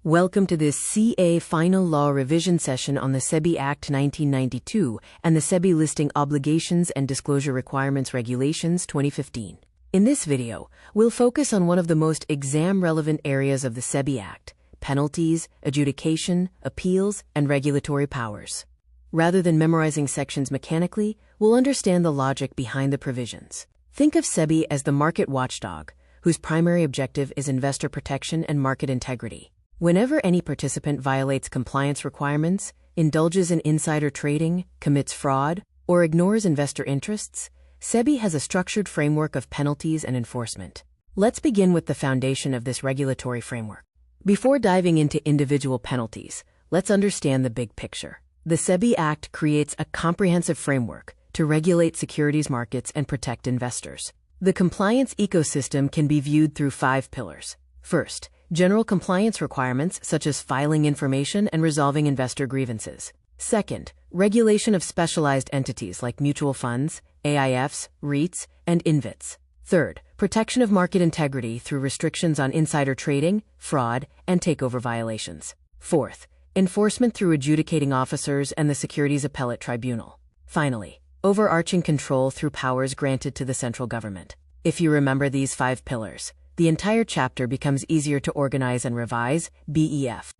Welcome to this CA Final Law Revision session on the SEBI Act 1992 and the SEBI Listing Obligations and Disclosure Requirements Regulations 2015. In this video, we'll focus on one of the most exam-relevant areas of the SEBI Act: penalties, adjudication, appeals, and regulatory powers. Rather than memorizing sections mechanically, we'll understand the logic behind the provisions. Think of SEBI as the market watchdog, whose primary objective is investor protection and market integrity. Whenever any participant violates compliance requirements, indulges in insider trading, commits fraud, or ignores investor interests, SEBI has a structured framework of penalties and enforcement. Let's begin with the foundation of this regulatory framework. Before diving into individual penalties, let's understand the big picture. The SEBI Act creates a comprehensive framework to regulate securities markets and protect investors. The compliance ecosystem can be viewed through 5 pillars. First, general compliance requirements such as filing information and resolving investor grievances. Second, regulation of specialized entities like mutual funds, AIFs, REITs, and InvITs. Third, protection of market integrity through restrictions on insider trading, fraud, and takeover violations. Fourth, enforcement through adjudicating officers and the Securities Appellate Tribunal. Finally, overarching control through powers granted to the central government. If you remember these 5 pillars, the entire chapter becomes easier to organize and revise. BEF.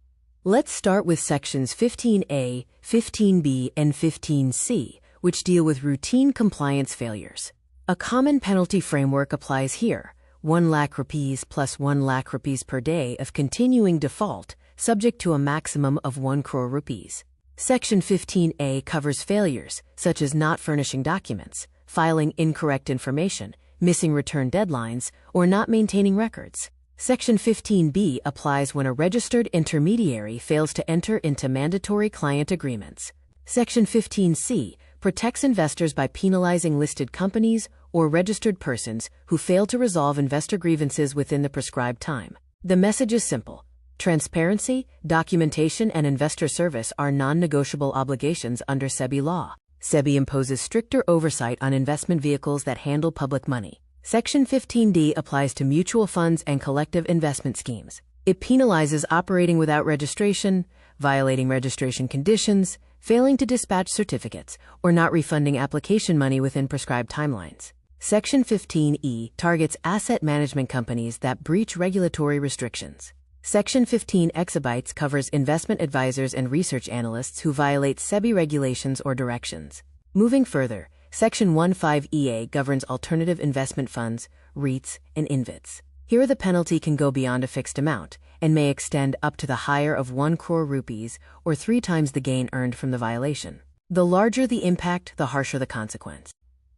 Let's start with sections 15A, 15B, and 15C, which deal with routine compliance failures. A common penalty framework applies here: 1 lakh rupees plus 1 lakh rupees per day of continuing default, subject to a maximum of 1 crore rupees. Section 15A covers failures such as not furnishing documents, filing incorrect information, missing return deadlines, or not maintaining records. Section 15B applies when a registered intermediary fails to enter into mandatory client agreements. Section 15C protects investors by penalizing listed companies or registered persons who fail to resolve investor grievances within the prescribed time. The message is simple: transparency, documentation, and investor service are non-negotiable obligations under SEBI law. SEBI imposes stricter oversight on investment vehicles that handle public money. Section 15D applies to mutual funds and collective investment schemes. It penalizes operating without registration, violating registration conditions, failing to dispatch certificates, or not refunding application money within prescribed timelines. Section 15E targets asset management companies that breach regulatory restrictions. Section 15 exabytes covers investment advisors and research analysts who violate SEBI regulations or directions. Moving further, Section 15EA governs alternative investment funds, REITs, and InvITs. Here the penalty can go beyond a fixed amount and may extend up to the higher of 1 crore rupees or 3 times the gain earned from the violation. The larger the impact, the harsher the consequence.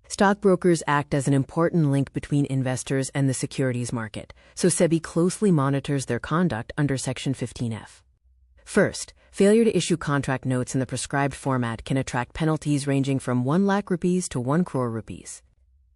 Stockbrokers act as an important link between investors and the securities market, so SEBI closely monitors their conduct under Section 15F. First, failure to issue contract notes in the prescribed format can attract penalties ranging from 1 lakh rupees to 1 crore rupees.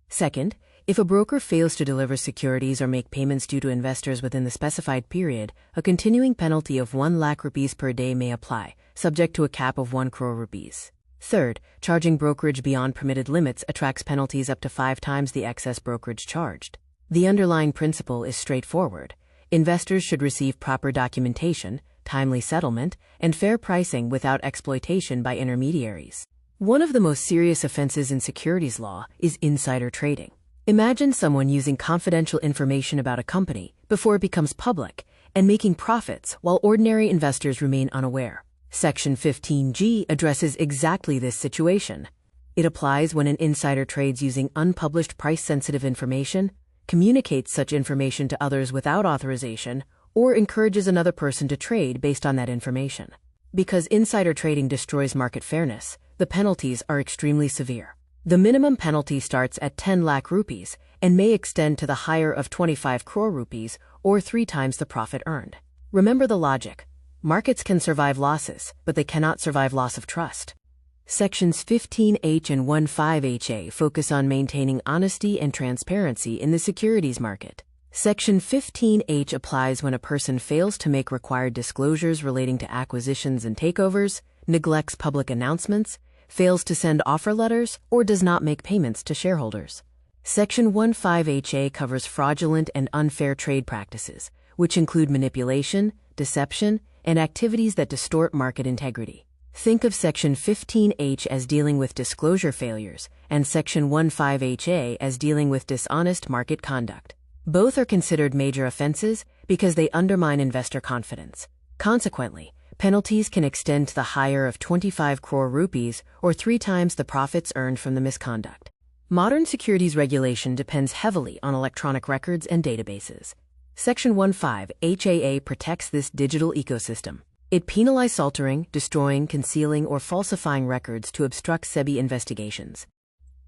Second, if a broker fails to deliver securities or make payments due to investors within the specified period, a continuing penalty of 1 lakh rupees per day may apply, subject to a cap of 1 crore rupees. Third, charging brokerage beyond permitted limits attracts penalties up to 5 times the excess brokerage charged. The underlying principle is straightforward: investors should receive proper documentation, timely settlement, and fair pricing without exploitation by intermediaries. One of the most serious offenses in securities law is insider trading. Imagine someone using confidential information about a company before it becomes public and making profits while ordinary investors remain unaware. Section 15G addresses exactly this situation. It applies when an insider trades using unpublished price-sensitive information, communicates such information to others without authorization, or encourages another person to trade based on that information. Because insider trading destroys market fairness, the penalties are extremely severe. The minimum penalty starts at 10 lakh rupees and may extend to the higher of 25 crore rupees or 3 times the profit earned. Remember the logic: markets can survive losses, but they cannot survive loss of trust. Sections 15H and 15HA focus on maintaining honesty and transparency in the securities market. Section 15H applies when a person fails to make required disclosures relating to acquisitions and takeovers, neglects public announcements, fails to send offer letters, or does not make payments to shareholders. Section 15HA covers fraudulent and unfair trade practices, which include manipulation, deception, and activities that distort market integrity. Think of Section 15H as dealing with disclosure failures and Section 15HA as dealing with dishonest market conduct. Both are considered major offenses because they undermine investor confidence. Consequently, penalties can extend to the higher of 25 crore rupees or 3 times the profits earned from the misconduct. Modern securities regulation depends heavily on electronic records and databases. Section 15HAA protects this digital ecosystem. It penalizes altering, destroying, concealing, or falsifying records to obstruct SEBI investigations.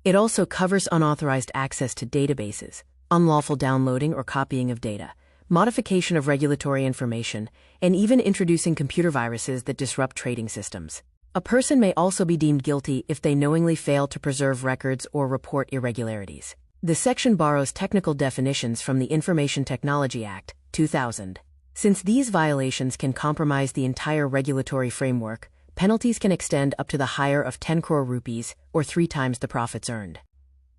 It also covers unauthorized access to databases, unlawful downloading or copying of data, modification of regulatory information, and even introducing computer viruses that disrupt trading systems. A person may also be deemed guilty if they knowingly fail to preserve records or report irregularities. The section borrows technical definitions from the Information Technology Act, 2000. Since these violations can compromise the entire regulatory framework, penalties can extend up to the higher of 10 crore rupees or 3 times the profits earned.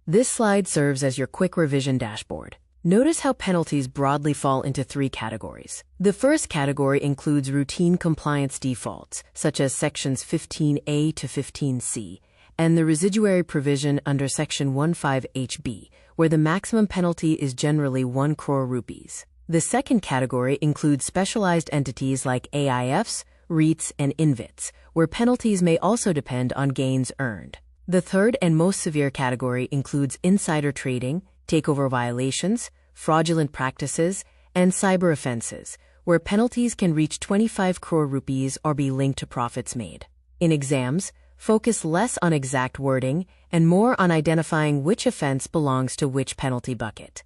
This slide serves as your quick revision dashboard. Notice how penalties broadly fall into 3 categories. The first category includes routine compliance defaults, such as Sections 15A to 15C, and the residuary provision under Section 15HB, where the maximum penalty is generally 1 crore rupees. The second category includes specialized entities like AIFs, REITs, and InvITs, where penalties may also depend on gains earned. The third and most severe category includes insider trading, takeover violations, fraudulent practices, and cyber offenses, where penalties can reach 25 crore rupees or be linked to profits made. In exams, focus less on exact wording and more on identifying which offense belongs to which penalty bucket.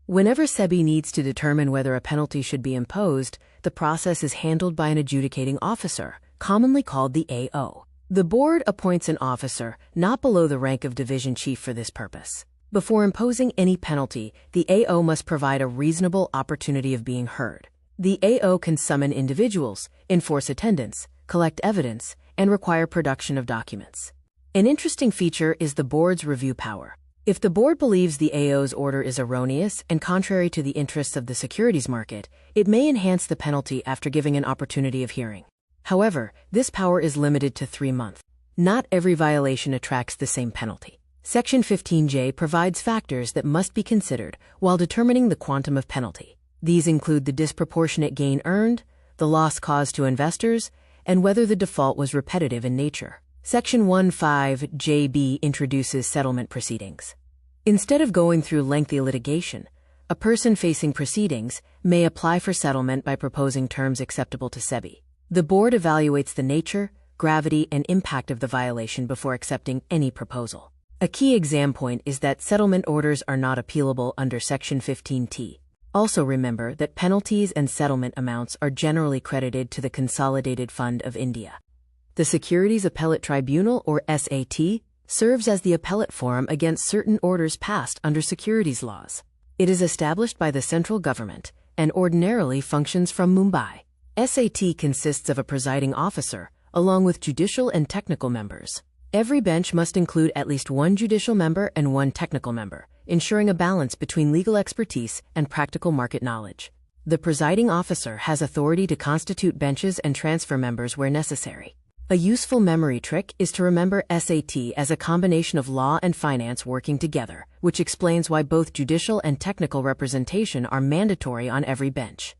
Whenever SEBI needs to determine whether a penalty should be imposed, the process is handled by an adjudicating officer, commonly called the AO. The board appoints an officer not below the rank of division chief for this purpose. Before imposing any penalty, the AO must provide a reasonable opportunity of being heard. The AO can summon individuals, enforce attendance, collect evidence, and require production of documents. An interesting feature is the board's review power. If the board believes the AO's order is erroneous and contrary to the interests of the securities market, it may enhance the penalty after giving an opportunity of hearing. However, this power is limited to 3 months. Not every violation attracts the same penalty. Section 15J provides factors that must be considered while determining the quantum of penalty. These include the disproportionate gain earned, the loss caused to investors, and whether the default was repetitive in nature. Section 15JB introduces settlement proceedings. Instead of going through lengthy litigation, a person facing proceedings may apply for settlement by proposing terms acceptable to SEBI. The board evaluates the nature, gravity, and impact of the violation before accepting any proposal. A key exam point is that settlement orders are not appealable under Section 15T. Also remember that penalties and settlement amounts are generally credited to the Consolidated Fund of India. The Securities Appellate Tribunal, or SAT, serves as the appellate forum against certain orders passed under securities laws. It is established by the central government and ordinarily functions from Mumbai. SAT consists of a presiding officer, along with judicial and technical members. Every bench must include at least 1 judicial member and 1 technical member, ensuring a balance between legal expertise and practical market knowledge. The presiding officer has authority to constitute benches and transfer members where necessary. A useful memory trick is to remember SAT as a combination of law and finance working together, which explains why both judicial and technical representation are mandatory on every bench.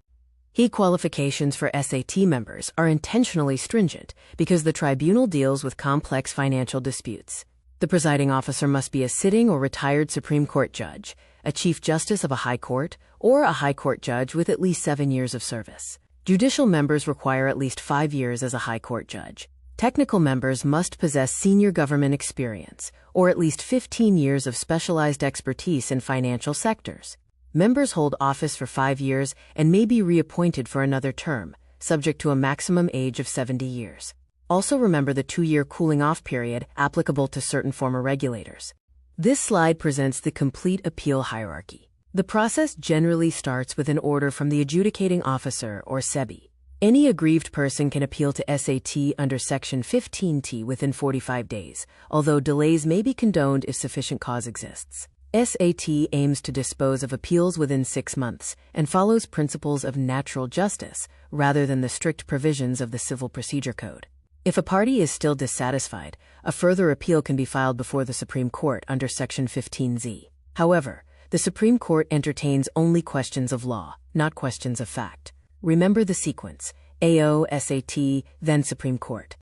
Key qualifications for SAT members are intentionally stringent because the tribunal deals with complex financial disputes. The presiding officer must be a sitting or retired Supreme Court judge, a Chief Justice of a High Court, or a High Court judge with at least 7 years of service. Judicial members require at least 5 years as a High Court judge. Technical members must possess senior government experience, or at least 15 years of specialized expertise in financial sectors. Members hold office for 5 years and may be reappointed for another term, subject to a maximum age of 70 years. Also remember the 2-year cooling-off period applicable to certain former regulators. This slide presents the complete appeal hierarchy. The process generally starts with an order from the adjudicating officer, or SEBI. Any aggrieved person can appeal to SAT under Section 15T within 45 days, although delays may be condoned if sufficient cause exists. SAT aims to dispose of appeals within 6 months and follows principles of natural justice rather than the strict provisions of the Civil Procedure Code. If a party is still dissatisfied, a further appeal can be filed before the Supreme Court under Section 15Z. However, the Supreme Court entertains only questions of law, not questions of fact. Remember the sequence: AO, SAT, then Supreme Court.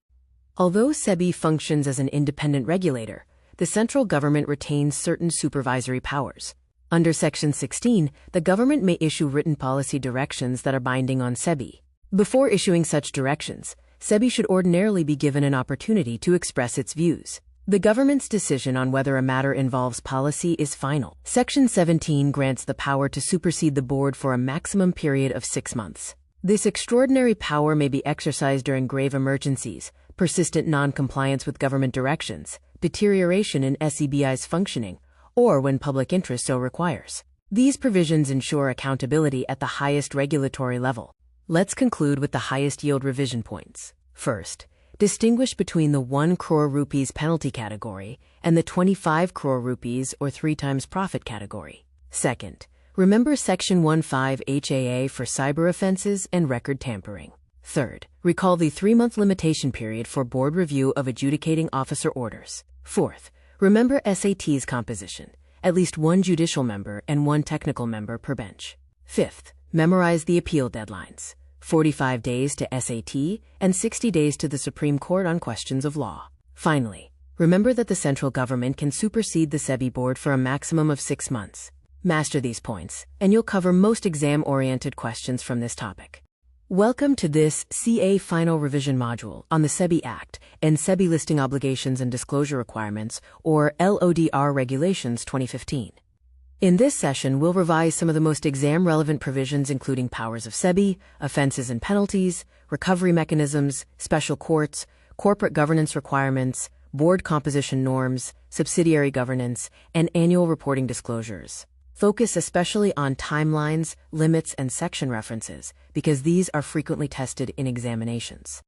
Although SEBI functions as an independent regulator, the central government retains certain supervisory powers. Under Section 16, the government may issue written policy directions that are binding on SEBI. Before issuing such directions, SEBI should ordinarily be given an opportunity to express its views. The government's decision on whether a matter involves policy is final. Section 17 grants the power to supersede the board for a maximum period of 6 months. This extraordinary power may be exercised during grave emergencies, persistent non-compliance with government directions, deterioration in SEBI's functioning, or when public interest so requires. These provisions ensure accountability at the highest regulatory level. Let's conclude with the highest yield revision points. First, distinguish between the 1 crore rupees penalty category and the 25 crore rupees or 3 times profit category. Second, remember Section 15 HAA for cyber offenses and record tampering. Third, recall the 3-month limitation period for board review of adjudicating officer orders. Fourth, remember SAT's composition: at least 1 judicial member and 1 technical member per bench. Fifth, memorize the appeal deadlines: 45 days to SAT and 60 days to the Supreme Court on questions of law. Finally, remember that the central government can supersede the SEBI board for a maximum of 6 months. Master these points, and you'll cover most exam-oriented questions from this topic. Welcome to this CA Final Revision module on the SEBI Act and SEBI Listing Obligations and Disclosure Requirements, or LODR Regulations 2015. In this session, we'll revise some of the most exam-relevant provisions, including powers of SEBI, offenses and penalties, recovery mechanisms, special courts, corporate governance requirements, board composition norms, subsidiary governance, and annual reporting disclosures. Focus especially on timelines, limits, and section references, because these are frequently tested in examinations.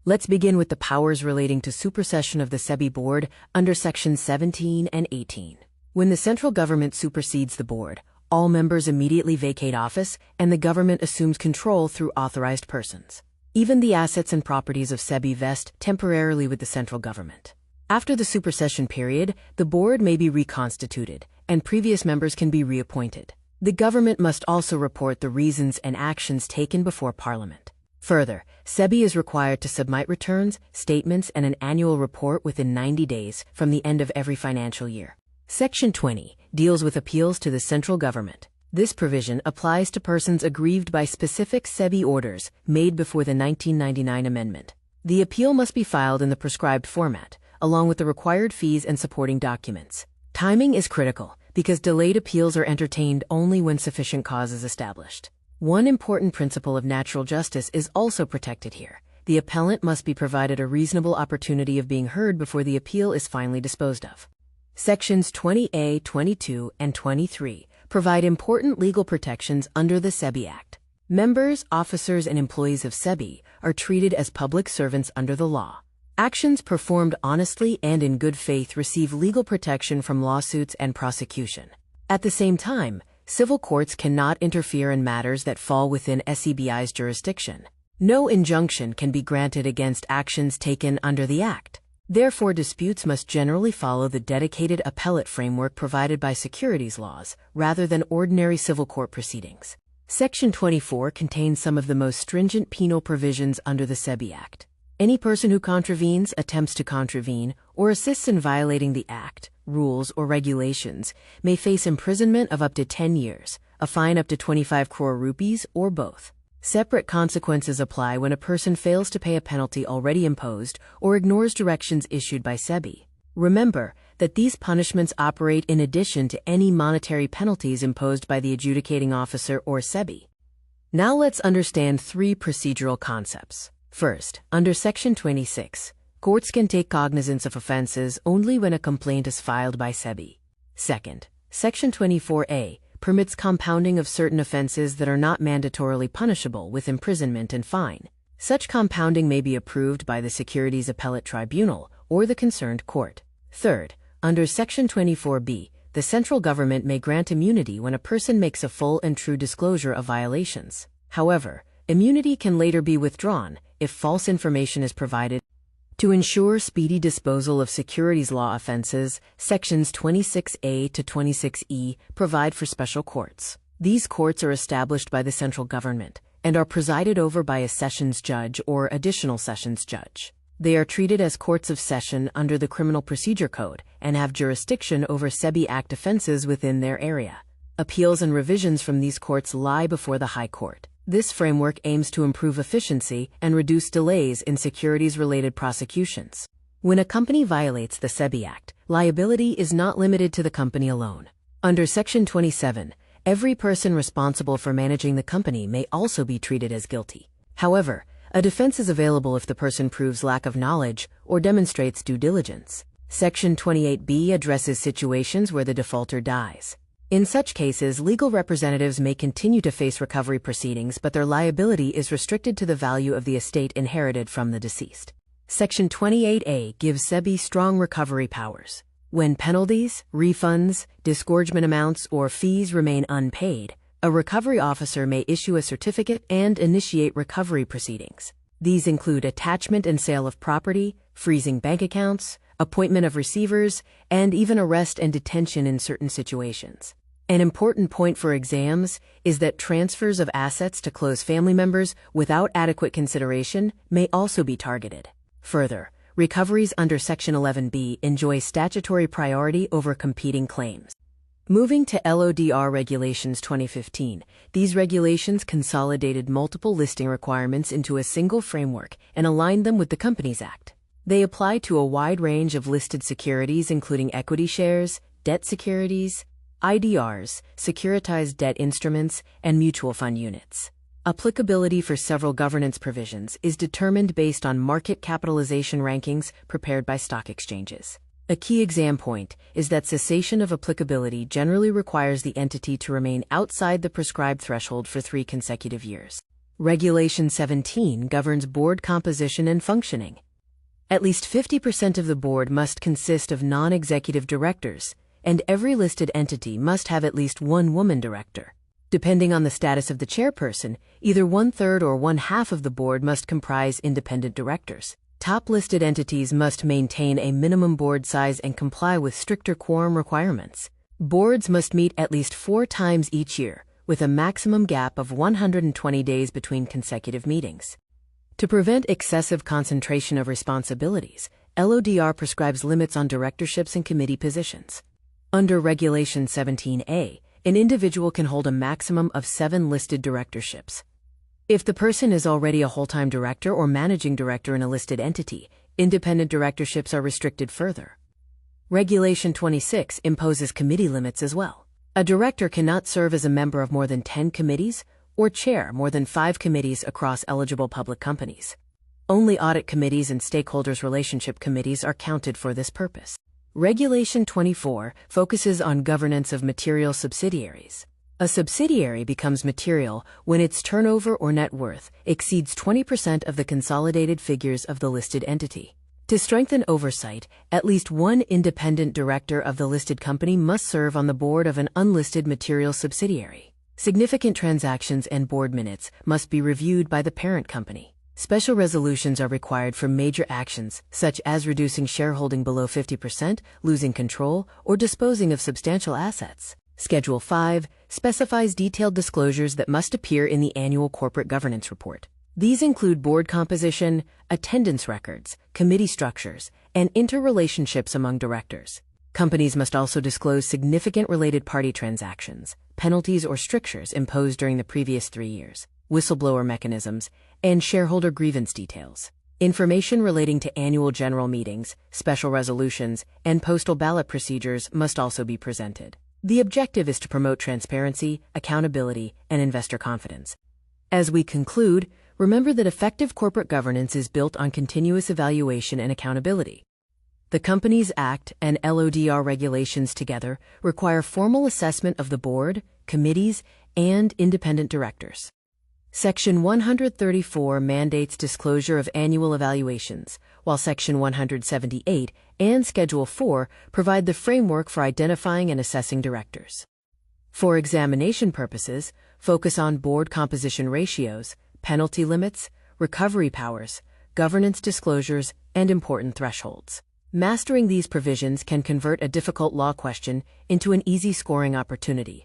Let's begin with the powers relating to supersession of the SEBI board under Sections 17 and 18. When the central government supersedes the board, all members immediately vacate office and the government assumes control through authorized persons. Even the assets and properties of SEBI vest temporarily with the central government. After the supersession period, the board may be reconstituted, and previous members can be reappointed. The government must also report the reasons and actions taken before Parliament. Further, SEBI is required to submit returns, statements, and an annual report within 90 days from the end of every financial year. Section 20 deals with appeals to the central government. This provision applies to persons aggrieved by specific SEBI orders made before the 1999 amendment. The appeal must be filed in the prescribed format, along with the required fees and supporting documents. Timing is critical, because delayed appeals are entertained only when sufficient cause is established. One important principle of natural justice is also protected here. The appellant must be provided a reasonable opportunity of being heard before the appeal is finally disposed of. Sections 20A, 22, and 23 provide important legal protections under the SEBI Act. Members, officers, and employees of SEBI are treated as public servants under the law. Actions performed honestly and in good faith receive legal protection from lawsuits and prosecution. At the same time, civil courts cannot interfere in matters that fall within SEBI's jurisdiction. No injunction can be granted against actions taken under the Act. Therefore, disputes must generally follow the dedicated appellate framework provided by securities laws, rather than ordinary civil court proceedings. Section 24 contains some of the most stringent penal provisions under the SEBI Act. Any person who contravenes, attempts to contravene, or assists in violating the Act, rules, or regulations may face imprisonment of up to 10 years, a fine up to 25 crore rupees, or both. Separate consequences apply when a person fails to pay a penalty already imposed or ignores directions issued by SEBI. Remember that these punishments operate in addition to any monetary penalties imposed by the adjudicating officer or SEBI. Now let's understand 3 procedural concepts. First, under Section 26, courts can take cognizance of offenses only when a complaint is filed by SEBI. Second, Section 24A permits compounding of certain offenses that are not mandatorily punishable with imprisonment and fine. Such compounding may be approved by the Securities Appellate Tribunal or the concerned court. Third, under Section 24B, the central government may grant immunity when a person makes a full and true disclosure of violations. However, immunity can later be withdrawn if false information is provided. To ensure speedy disposal of securities law offenses, Sections 26A to 26E provide for special courts. These courts are established by the central government and are presided over by a sessions judge or additional sessions judge. They are treated as courts of session under the Criminal Procedure Code and have jurisdiction over SEBI Act offenses within their area. Appeals and revisions from these courts lie before the High Court. This framework aims to improve efficiency and reduce delays in securities-related prosecutions. When a company violates the SEBI Act, liability is not limited to the company alone. Under Section 27, every person responsible for managing the company may also be treated as guilty. However, a defense is available if the person proves lack of knowledge or demonstrates due diligence. Section 28B addresses situations where the defaulter dies. In such cases, legal representatives may continue to face recovery proceedings, but their liability is restricted to the value of the estate inherited from the deceased. Section 28A gives SEBI strong recovery powers. When penalties, refunds, disgorgement amounts, or fees remain unpaid, a recovery officer may issue a certificate and initiate recovery proceedings. These include attachment and sale of property, freezing bank accounts, appointment of receivers, and even arrest and detention in certain situations. An important point for exams is that transfers of assets to close family members without adequate consideration may also be targeted. Further, recoveries under Section 11B enjoy statutory priority over competing claims. Moving to LODR Regulations 2015, these regulations consolidated multiple listing requirements into a single framework and aligned them with the Companies Act. They apply to a wide range of listed securities, including equity shares, debt securities, IDRs, securitized debt instruments, and mutual fund units. Applicability for several governance provisions is determined based on market capitalization rankings prepared by stock exchanges. A key exam point is that cessation of applicability generally requires the entity to remain outside the prescribed threshold for 3 consecutive years. Regulation 17 governs board composition and functioning. At least 50% of the board must consist of non-executive directors, and every listed entity must have at least one woman director. Depending on the status of the chairperson, either 1/3 or 1/2 of the board must comprise independent directors. Top listed entities must maintain a minimum board size and comply with stricter quorum requirements. Boards must meet at least 4 times each year, with a maximum gap of 120 days between consecutive meetings. To prevent excessive concentration of responsibilities, LODR prescribes limits on directorships and committee positions. Under Regulation 17A, an individual can hold a maximum of 7 listed directorships. If the person is already a whole-time director or managing director in a listed entity, independent directorships are restricted further. Regulation 26 imposes committee limits as well. A director cannot serve as a member of more than 10 committees or chair more than 5 committees across eligible public companies. Only audit committees and stakeholders relationship committees are counted for this purpose. Regulation 24 focuses on governance of material subsidiaries. A subsidiary becomes material when its turnover or net worth exceeds 20% of the consolidated figures of the listed entity. To strengthen oversight, at least one independent director of the listed company must serve on the board of an unlisted material subsidiary. Significant transactions and board minutes must be reviewed by the parent company. Special resolutions are required for major actions, such as reducing shareholding below 50%, losing control, or disposing of substantial assets. Schedule 5 specifies detailed disclosures that must appear in the annual corporate governance report. These include board composition, attendance records, committee structures, and interrelationships among directors. Companies must also disclose significant related party transactions, penalties or strictures imposed during the previous 3 years, whistleblower mechanisms, and shareholder grievance details. Information relating to annual general meetings, special resolutions, and postal ballot procedures must also be presented. The objective is to promote transparency, accountability, and investor confidence. As we conclude, remember that effective corporate governance is built on continuous evaluation and accountability. The Companies Act and LODR regulations together require formal assessment of the board, committees, and independent directors. Section 134 mandates disclosure of annual evaluations, while Section 178 and Schedule 4 provide the framework for identifying and assessing directors. For examination purposes, focus on board composition ratios, penalty limits, recovery powers, governance disclosures, and important thresholds. Mastering these provisions can convert a difficult law question into an easy scoring opportunity.